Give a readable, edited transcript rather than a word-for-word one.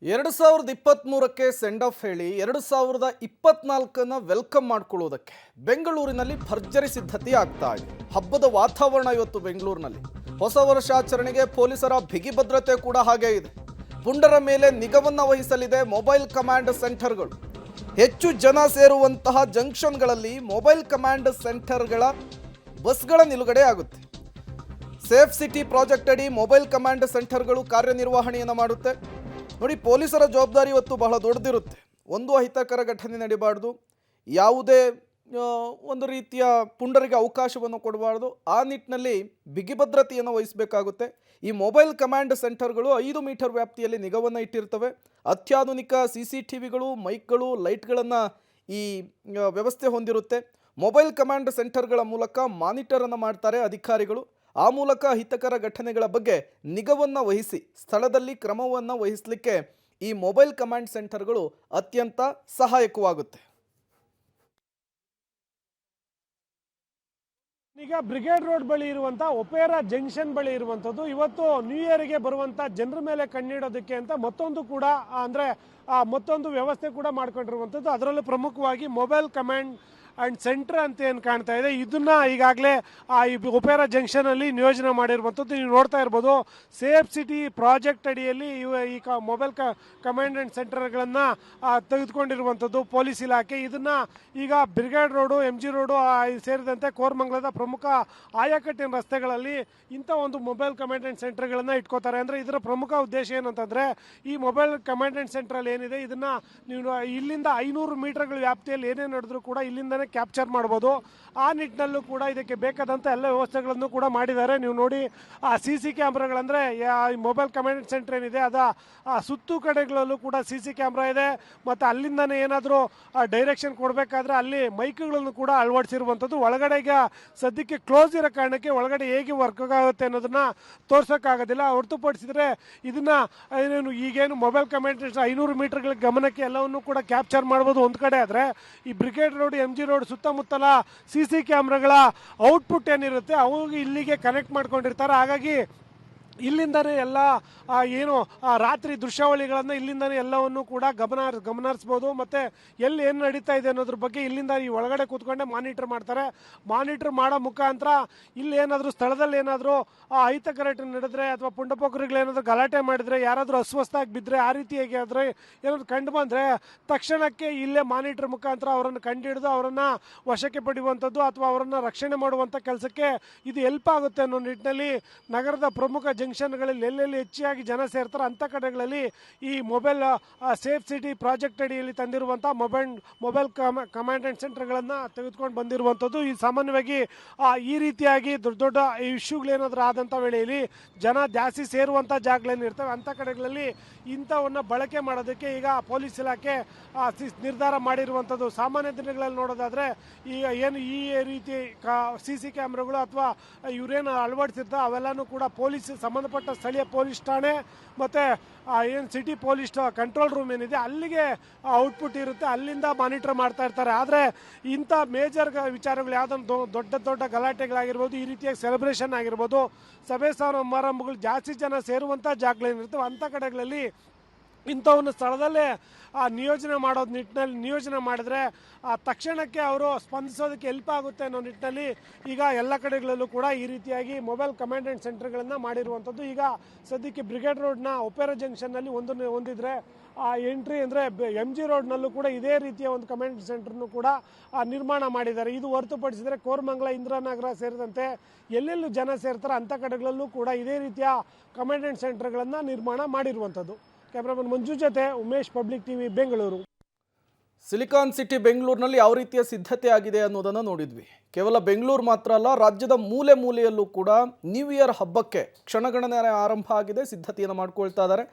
2023ಕ್ಕೆ send off ಹೇಳಿ 2024ನ welcome ಮಾಡ್ಕೊಳ್ಳೋದಕ್ಕೆ ಬೆಂಗಳೂರಿನಲ್ಲಿ ಭರ್ಜರಿ ಸಿದ್ಧತೆ ಆಗ್ತಾ ಇದೆ. ಹಬ್ಬದ ವಾತಾವರಣ ಇವತ್ತು ಬೆಂಗಳೂರಿನಲ್ಲಿ. ಹೊಸ ವರ್ಷಾಚರಣೆಗೆ ಪೊಲೀಸರ ಬಿಗಿ ಭದ್ರತೆ ಕೂಡ ಹಾಗೇ ಇದೆ. ಪುಂಡರ ಮೇಲೆ ನಿಗಾವನ್ನ ವಹಿಸಲಿದೆ ಮೊಬೈಲ್ ಕಮಾಂಡ್ ಸೆಂಟರ್ಗಳು. ಹೆಚ್ಚು ಜನ ಸೇರುವಂತಹ ಜಂಕ್ಷನ್ಗಳಲ್ಲಿ ಮೊಬೈಲ್ ಕಮಾಂಡ್ ಸೆಂಟರ್ಗಳ ಬಸ್ಗಳ ನಿಲುಗಡೆ ಆಗುತ್ತೆ. ಸೇಫ್ ಸಿಟಿ ಪ್ರಾಜೆಕ್ಟ್ ಅಡಿ ಮೊಬೈಲ್ ಕಮಾಂಡ್ ಸೆಂಟರ್ಗಳು ಕಾರ್ಯನಿರ್ವಹಣೆಯನ್ನು ಮಾಡುತ್ತೆ. ನೋಡಿ, ಪೊಲೀಸರ ಜವಾಬ್ದಾರಿ ಇವತ್ತು ಬಹಳ ದೊಡ್ಡದಿರುತ್ತೆ. ಒಂದು ಅಹಿತಕರ ಘಟನೆ ನಡೀಬಾರ್ದು, ಯಾವುದೇ ಒಂದು ರೀತಿಯ ಪುಂಡರಿಗೆ ಅವಕಾಶವನ್ನು ಕೊಡಬಾರ್ದು. ಆ ನಿಟ್ಟಿನಲ್ಲಿ ಬಿಗಿ ಭದ್ರತೆಯನ್ನು ವಹಿಸಬೇಕಾಗುತ್ತೆ. ಈ ಮೊಬೈಲ್ ಕಮಾಂಡ್ ಸೆಂಟರ್ಗಳು 5 ಮೀಟರ್ ವ್ಯಾಪ್ತಿಯಲ್ಲಿ ನಿಗಾವನ್ನು ಇಟ್ಟಿರ್ತವೆ. ಅತ್ಯಾಧುನಿಕ CCTVಗಳು, ಮೈಕ್ಗಳು, ಲೈಟ್ಗಳನ್ನು ಈ ವ್ಯವಸ್ಥೆ ಹೊಂದಿರುತ್ತೆ. ಮೊಬೈಲ್ ಕಮಾಂಡ್ ಸೆಂಟರ್ಗಳ ಮೂಲಕ ಮಾನಿಟರನ್ನು ಮಾಡ್ತಾರೆ ಅಧಿಕಾರಿಗಳು. ಆ ಮೂಲಕ ಅಹಿತಕರ ಘಟನೆಗಳ ಬಗ್ಗೆ ನಿಗಾವನ್ನು ವಹಿಸಿ ಸ್ಥಳದಲ್ಲಿ ಕ್ರಮವನ್ನು ವಹಿಸಲಿಕ್ಕೆ ಈ ಮೊಬೈಲ್ ಕಮಾಂಡ್ ಸೆಂಟರ್ಗಳು ಅತ್ಯಂತ ಸಹಾಯಕವಾಗುತ್ತೆ. ಈಗ ಬ್ರಿಗೇಡ್ ರೋಡ್ ಬಳಿ ಇರುವಂಥ ಒಪೇರಾ ಜಂಕ್ಷನ್ ಬಳಿ ಇರುವಂಥದ್ದು ಇವತ್ತು ನ್ಯೂ ಇಯರ್ಗೆ ಬರುವಂಥ ಜನರ ಮೇಲೆ ಕಣ್ಣಿಡೋದಕ್ಕೆ ಅಂತ ಮತ್ತೊಂದು ವ್ಯವಸ್ಥೆ ಕೂಡ ಮಾಡ್ಕೊಂಡಿರುವಂಥದ್ದು. ಅದರಲ್ಲೂ ಪ್ರಮುಖವಾಗಿ ಮೊಬೈಲ್ ಕಮಾಂಡ್ ಆ್ಯಂಡ್ ಸೆಂಟರ್ ಅಂತ ಏನು ಕಾಣ್ತಾ ಇದೆ, ಇದನ್ನ ಈಗಾಗಲೇ ಈ ಒಪೇರಾ ಜಂಕ್ಷನಲ್ಲಿ ನಿಯೋಜನೆ ಮಾಡಿರುವಂಥದ್ದು. ನೀವು ನೋಡ್ತಾ ಇರ್ಬೋದು, ಸೇಫ್ ಸಿಟಿ ಪ್ರಾಜೆಕ್ಟ್ ಅಡಿಯಲ್ಲಿ ಈ ಮೊಬೈಲ್ ಕಮಾಂಡ್ ಆ್ಯಂಡ್ ಸೆಂಟರ್ಗಳನ್ನು ತೆಗೆದುಕೊಂಡಿರುವಂಥದ್ದು ಪೊಲೀಸ್ ಇಲಾಖೆ. ಇದನ್ನು ಈಗ ಬ್ರಿಗೇಡ್ ರೋಡು, MG ರೋಡು ಸೇರಿದಂತೆ ಕೋರಮಂಗಲದ ಪ್ರಮುಖ ಆಯಕಟ್ಟಿನ ರಸ್ತೆಗಳಲ್ಲಿ ಇಂಥ ಒಂದು ಮೊಬೈಲ್ ಕಮಾಂಡ್ ಆ್ಯಂಡ್ ಸೆಂಟರ್ಗಳನ್ನು ಇಟ್ಕೋತಾರೆ. ಅಂದರೆ ಇದರ ಪ್ರಮುಖ ಉದ್ದೇಶ ಏನಂತಂದರೆ, ಈ ಮೊಬೈಲ್ ಕಮಾಂಡ್ ಆ್ಯಂಡ್ ಸೆಂಟ್ರಲ್ಲಿ ಏನಿದೆ ಇದನ್ನು ನೀವು ಇಲ್ಲಿಂದ 500 ಮೀಟರ್ಗಳ ವ್ಯಾಪ್ತಿಯಲ್ಲಿ ಏನೇ ನಡೆದರೂ ಕೂಡ ಇಲ್ಲಿಂದನೇ ಕ್ಯಾಪ್ಚರ್ ಮಾಡ್ಬೋದು. ಆ ನಿಟ್ಟಿನಲ್ಲೂ ಕೂಡ ಇದಕ್ಕೆ ಬೇಕಾದಂಥ ಎಲ್ಲ ವ್ಯವಸ್ಥೆಗಳನ್ನು ಕೂಡ ಮಾಡಿದ್ದಾರೆ. ನೀವು ನೋಡಿ, ಆ CC ಕ್ಯಾಮ್ರಾಗಳಂದರೆ ಮೊಬೈಲ್ ಕಮಾಂಡ್ ಸೆಂಟರ್ ಏನಿದೆ ಅದ ಸುತ್ತು ಕಡೆಗಳಲ್ಲೂ ಕೂಡ CC ಕ್ಯಾಮ್ರಾ ಇದೆ. ಮತ್ತು ಅಲ್ಲಿಂದನೇ ಏನಾದರೂ ಡೈರೆಕ್ಷನ್ ಕೊಡಬೇಕಾದ್ರೆ ಅಲ್ಲಿ ಮೈಕ್ಗಳನ್ನು ಕೂಡ ಅಳವಡಿಸಿರುವಂಥದ್ದು. ಒಳಗಡೆ ಈಗ ಸದ್ಯಕ್ಕೆ ಕ್ಲೋಸ್ ಇರೋ ಕಾರಣಕ್ಕೆ ಒಳಗಡೆ ಹೇಗೆ ವರ್ಕ್ ಆಗುತ್ತೆ ಅನ್ನೋದನ್ನು ತೋರ್ಸೋಕ್ಕಾಗೋದಿಲ್ಲ. ಹೊರತುಪಡಿಸಿದ್ರೆ ಇದನ್ನು ಈಗೇನು ಮೊಬೈಲ್ ಕಮಾಂಡ್ 500 ಮೀಟರ್ಗಳ ಗಮನಕ್ಕೆ ಎಲ್ಲವನ್ನು ಕೂಡ ಕ್ಯಾಪ್ಚರ್ ಮಾಡ್ಬೋದು ಒಂದು ಕಡೆ. ಆದರೆ ಈ ಬ್ರಿಗೇಡ್ ರೋಡ್, MG ರೋಡ್ ಸುತ್ತಮುತ್ತಲ CC ಕ್ಯಾಮ್ರಾಗಳ ಔಟ್ಪುಟ್ ಏನಿರುತ್ತೆ ಅವು ಇಲ್ಲಿಗೆ ಕನೆಕ್ಟ್ ಮಾಡ್ಕೊಂಡಿರ್ತಾರೆ. ಹಾಗಾಗಿ ಇಲ್ಲಿಂದನೇ ಎಲ್ಲ ರಾತ್ರಿ ದೃಶ್ಯಾವಳಿಗಳನ್ನು ಇಲ್ಲಿಂದನೇ ಎಲ್ಲವನ್ನು ಕೂಡ ಗಮನಿಸ್ಬೋದು. ಮತ್ತು ಎಲ್ಲಿ ಏನು ನಡೀತಾ ಇದೆ ಅನ್ನೋದ್ರ ಬಗ್ಗೆ ಇಲ್ಲಿಂದ ಈ ಒಳಗಡೆ ಕೂತ್ಕೊಂಡೆ ಮಾನಿಟರ್ ಮಾಡ್ತಾರೆ. ಮಾನಿಟರ್ ಮಾಡೋ ಮುಖಾಂತರ ಇಲ್ಲಿ ಏನಾದರೂ ಸ್ಥಳದಲ್ಲಿ ಏನಾದರೂ ಅಹಿತಕರ ನಡೆದ್ರೆ ಅಥವಾ ಪುಂಡಪೋಖರಿಗಳೇನಾದರೂ ಗಲಾಟೆ ಮಾಡಿದರೆ, ಯಾರಾದರೂ ಅಸ್ವಸ್ಥಾಗಿ ಬಿದ್ದರೆ, ಆ ರೀತಿಯಾಗಿ ಆದರೆ ಏನಾದರೂ ಕಂಡು ಬಂದರೆ ತಕ್ಷಣಕ್ಕೆ ಇಲ್ಲೇ ಮಾನಿಟರ್ ಮುಖಾಂತರ ಅವರನ್ನು ಕಂಡುಹಿಡಿದು ಅವರನ್ನು ವಶಕ್ಕೆ ಪಡೆಯುವಂಥದ್ದು ಅಥವಾ ಅವರನ್ನು ರಕ್ಷಣೆ ಮಾಡುವಂಥ ಕೆಲಸಕ್ಕೆ ಇದು ಹೆಲ್ಪ್ ಆಗುತ್ತೆ ಅನ್ನೋ ನಿಟ್ಟಿನಲ್ಲಿ ನಗರದ ಪ್ರಮುಖ ಜಂಕ್ಷನ್ಗಳಲ್ಲಿ ಎಲ್ಲೆಲ್ಲಿ ಹೆಚ್ಚಾಗಿ ಜನ ಸೇರ್ತಾರೆ ಅಂಥ ಕಡೆಗಳಲ್ಲಿ ಈ ಮೊಬೈಲ್ ಸೇಫ್ ಸಿಟಿ ಪ್ರಾಜೆಕ್ಟ್ ಅಡಿಯಲ್ಲಿ ತಂದಿರುವಂಥ ಮೊಬೈಲ್ ಕಮಾಂಡ್ ಆ್ಯಂಡ್ ಸೆಂಟರ್ಗಳನ್ನು ತೆಗೆದುಕೊಂಡು ಬಂದಿರುವಂಥದ್ದು. ಈ ಸಾಮಾನ್ಯವಾಗಿ ಈ ರೀತಿಯಾಗಿ ದೊಡ್ಡ ದೊಡ್ಡ ಇಶ್ಯೂಗಳೇನಾದರೂ ಆದಂಥ ವೇಳೆಯಲ್ಲಿ ಜನ ಜಾಸ್ತಿ ಸೇರುವಂಥ ಜಾಗಗಳೇನಿರ್ತವೆ ಅಂಥ ಕಡೆಗಳಲ್ಲಿ ಇಂಥವನ್ನು ಬಳಕೆ ಮಾಡೋದಕ್ಕೆ ಈಗ ಪೊಲೀಸ್ ಇಲಾಖೆ ನಿರ್ಧಾರ ಮಾಡಿರುವಂಥದ್ದು. ಸಾಮಾನ್ಯ ದಿನಗಳಲ್ಲಿ ನೋಡೋದಾದರೆ ಈಗ ಏನು ಈ ರೀತಿ CC ಕ್ಯಾಮ್ರಾಗಳು ಅಥವಾ ಇವರೇನು ಅಳವಡಿಸಿರ್ತಾರೆ ಅವೆಲ್ಲನೂ ಕೂಡ ಪೊಲೀಸ್ ಸಂಬಂಧಪಟ್ಟ ಸ್ಥಳೀಯ ಪೊಲೀಸ್ ಠಾಣೆ ಮತ್ತು ಏನು ಸಿಟಿ ಪೊಲೀಸ್ ಕಂಟ್ರೋಲ್ ರೂಮ್ ಏನಿದೆ ಅಲ್ಲಿಗೆ ಔಟ್ಪುಟ್ ಇರುತ್ತೆ, ಅಲ್ಲಿಂದ ಮಾನಿಟರ್ ಮಾಡ್ತಾ ಇರ್ತಾರೆ. ಆದರೆ ಇಂಥ ಮೇಜರ್ ವಿಚಾರಗಳು ಯಾವುದನ್ನು ದೊಡ್ಡ ಗಲಾಟೆಗಳಾಗಿರ್ಬೋದು, ಈ ರೀತಿಯಾಗಿ ಸೆಲೆಬ್ರೇಷನ್ ಆಗಿರ್ಬೋದು, ಸಭೆ ಸಮಾರಂಭಗಳು ಜಾಸ್ತಿ ಜನ ಸೇರುವಂಥ ಜಾಗಗಳೇನಿರ್ತವೆ ಅಂಥ ಕಡೆಗಳಲ್ಲಿ ಇಂಥವನ್ನು ಸ್ಥಳದಲ್ಲೇ ನಿಯೋಜನೆ ಮಾಡೋದು ನಿಟ್ಟಿನಲ್ಲಿ ನಿಯೋಜನೆ ಮಾಡಿದ್ರೆ ತಕ್ಷಣಕ್ಕೆ ಅವರು ಸ್ಪಂದಿಸೋದಕ್ಕೆ ಹೆಲ್ಪ್ ಆಗುತ್ತೆ ಅನ್ನೋ ನಿಟ್ಟಿನಲ್ಲಿ ಈಗ ಎಲ್ಲ ಕಡೆಗಳಲ್ಲೂ ಕೂಡ ಈ ರೀತಿಯಾಗಿ ಮೊಬೈಲ್ ಕಮಾಂಡ್ ಆ್ಯಂಡ್ ಸೆಂಟರ್ಗಳನ್ನು ಮಾಡಿರುವಂಥದ್ದು. ಈಗ ಸದ್ಯಕ್ಕೆ ಬ್ರಿಗೇಡ್ ರೋಡ್ನ ಒಪೇರಾ ಜಂಕ್ಷನ್ನಲ್ಲಿ ಹೊಂದಿದ್ರೆ ಎಂಟ್ರಿ ಅಂದರೆ MG ರೋಡ್ನಲ್ಲೂ ಕೂಡ ಇದೇ ರೀತಿಯ ಒಂದು ಕಮಾಂಡ್ ಸೆಂಟರ್ನು ಕೂಡ ನಿರ್ಮಾಣ ಮಾಡಿದ್ದಾರೆ. ಇದು ಹೊರತುಪಡಿಸಿದರೆ ಕೋರಮಂಗಲ, ಇಂದಿರಾನಗರ ಸೇರಿದಂತೆ ಎಲ್ಲೆಲ್ಲೂ ಜನ ಸೇರ್ತಾರೆ ಅಂಥ ಕಡೆಗಳಲ್ಲೂ ಕೂಡ ಇದೇ ರೀತಿಯ ಕಮಾಂಡ್ ಆ್ಯಂಡ್ ಸೆಂಟರ್ಗಳನ್ನು ನಿರ್ಮಾಣ ಮಾಡಿರುವಂಥದ್ದು. ಕ್ಯಾಮ್ರಾಮನ್ ಮಂಜು ಜೊತೆ Umesh, public TV, Bengaluru. Silicon city ಬೆಂಗಳೂರಿನಲ್ಲಿ ಯಾವ ರೀತಿಯ ಸಿದ್ಧತೆ ಆಗಿದೆ ಅನ್ನೋದನ್ನು ನೋಡಿದ್ವಿ. ಕೇವಲ ಬೆಂಗಳೂರು ಮಾತ್ರ ಅಲ್ಲ, ರಾಜ್ಯದ ಮೂಲೆ ಮೂಲೆಯಲ್ಲೂ ಕೂಡ ನ್ಯೂ ಇಯರ್ ಹಬ್ಬಕ್ಕೆ ಕ್ಷಣಗಣನೆ ಆರಂಭ ಆಗಿದೆ. ಸಿದ್ಧತೆಯನ್ನು ಮಾಡ್ಕೊಳ್ತಾ ಇದ್ದಾರೆ.